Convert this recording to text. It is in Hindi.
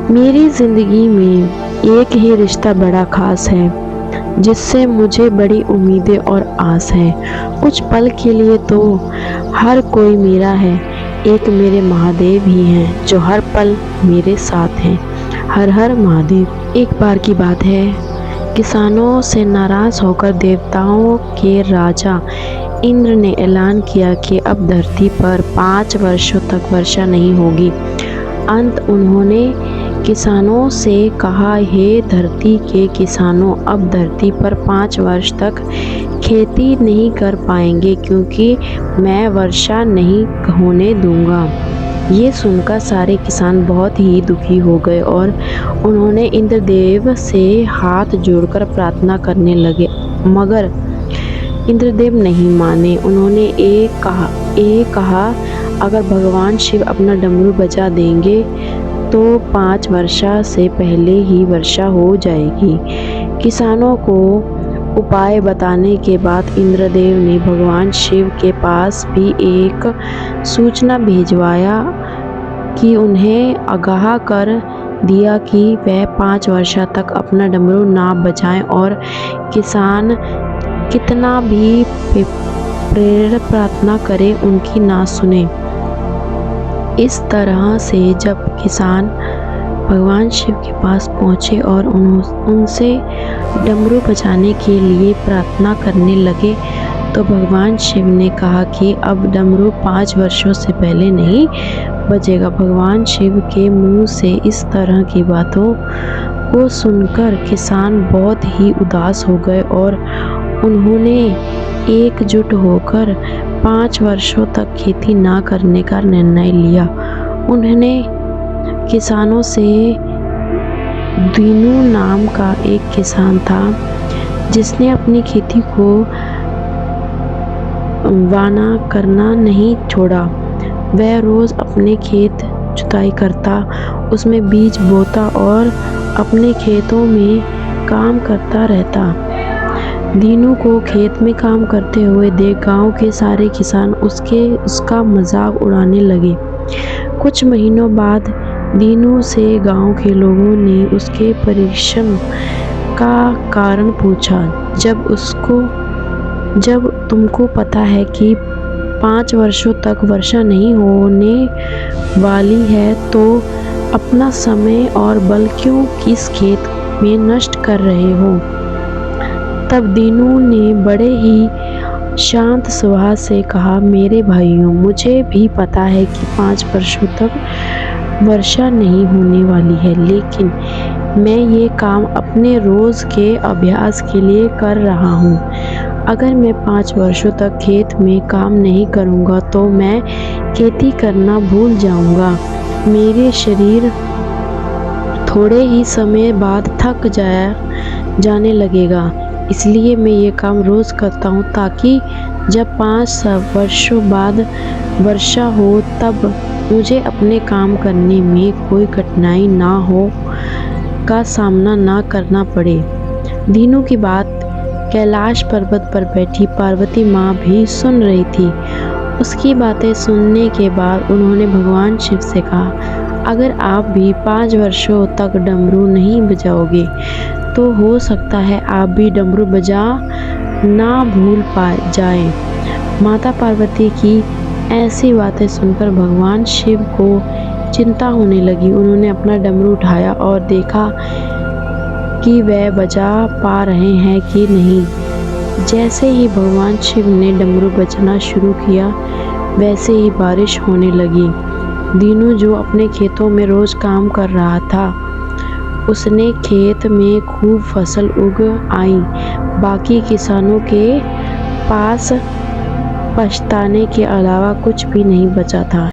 मेरी ज़िंदगी में एक ही रिश्ता बड़ा ख़ास है, जिससे मुझे बड़ी उम्मीदें और आस है। कुछ पल के लिए तो हर कोई मेरा है, एक मेरे महादेव ही हैं, जो हर पल मेरे साथ हैं। हर हर महादेव। एक बार की बात है, किसानों से नाराज़ होकर देवताओं के राजा इंद्र ने ऐलान किया कि अब धरती पर 5 वर्षों तक वर्षा नहीं होगी। अंत उन्होंने किसानों से कहा, हे धरती के किसानों, अब धरती पर 5 वर्ष तक खेती नहीं कर पाएंगे, क्योंकि मैं वर्षा नहीं होने दूंगा। ये सुनकर सारे किसान बहुत ही दुखी हो गए और उन्होंने इंद्रदेव से हाथ जोड़कर प्रार्थना करने लगे, मगर इंद्रदेव नहीं माने। उन्होंने एक कहा अगर भगवान शिव अपना डमरू बजा देंगे तो 5 वर्षा से पहले ही वर्षा हो जाएगी। किसानों को उपाय बताने के बाद इंद्रदेव ने भगवान शिव के पास भी एक सूचना भिजवाया कि उन्हें आगाह कर दिया कि वह 5 वर्षा तक अपना डमरू ना बजाएं और किसान कितना भी प्रेरित प्रार्थना करे उनकी ना सुने। इस तरह से जब किसान भगवान शिव के पास पहुँचे और उनसे डमरू बजाने के लिए प्रार्थना करने लगे, तो भगवान शिव ने कहा कि अब डमरू 5 वर्षों से पहले नहीं बजेगा। भगवान शिव के मुंह से इस तरह की बातों को सुनकर किसान बहुत ही उदास हो गए और उन्होंने एकजुट होकर 5 वर्षों तक खेती ना करने का निर्णय लिया। उन्होंने किसानों से दीनू नाम का एक किसान था, जिसने अपनी खेती को वाना करना नहीं छोड़ा। वह रोज़ अपने खेत जुताई करता, उसमें बीज बोता और अपने खेतों में काम करता रहता। दीनू को खेत में काम करते हुए देख गांव के सारे किसान उसका मजाक उड़ाने लगे। कुछ महीनों बाद दीनू से गांव के लोगों ने उसके परिश्रम का कारण पूछा। जब तुमको पता है कि 5 वर्षों तक वर्षा नहीं होने वाली है, तो अपना समय और बल क्यों किस खेत में नष्ट कर रहे हो? तब दीनू ने बड़े ही शांत स्वभाव से कहा, मेरे भाइयों, मुझे भी पता है कि 5 वर्षों तक वर्षा नहीं होने वाली है, लेकिन मैं ये काम अपने रोज़ के अभ्यास के लिए कर रहा हूँ। अगर मैं 5 वर्षों तक खेत में काम नहीं करूँगा तो मैं खेती करना भूल जाऊँगा। मेरे शरीर थोड़े ही समय बाद थक जाने लगेगा। इसलिए मैं ये काम रोज़ करता हूँ, ताकि जब 5 वर्षों बाद वर्षा हो तब मुझे अपने काम करने में कोई कठिनाई ना हो का सामना ना करना पड़े। दीनू की बात कैलाश पर्वत पर बैठी पार्वती माँ भी सुन रही थी। उसकी बातें सुनने के बाद उन्होंने भगवान शिव से कहा, अगर आप भी 5 वर्षों तक डमरू नहीं बजाओगे तो हो सकता है आप भी डमरू बजा ना भूल जाएं। माता पार्वती की ऐसी बातें सुनकर भगवान शिव को चिंता होने लगी। उन्होंने अपना डमरू उठाया और देखा कि वह बजा पा रहे हैं कि नहीं। जैसे ही भगवान शिव ने डमरू बजना शुरू किया, वैसे ही बारिश होने लगी। दीनू, जो अपने खेतों में रोज़ काम कर रहा था, उसने खेत में खूब फसल उग आई। बाकी किसानों के पास पछताने के अलावा कुछ भी नहीं बचा था।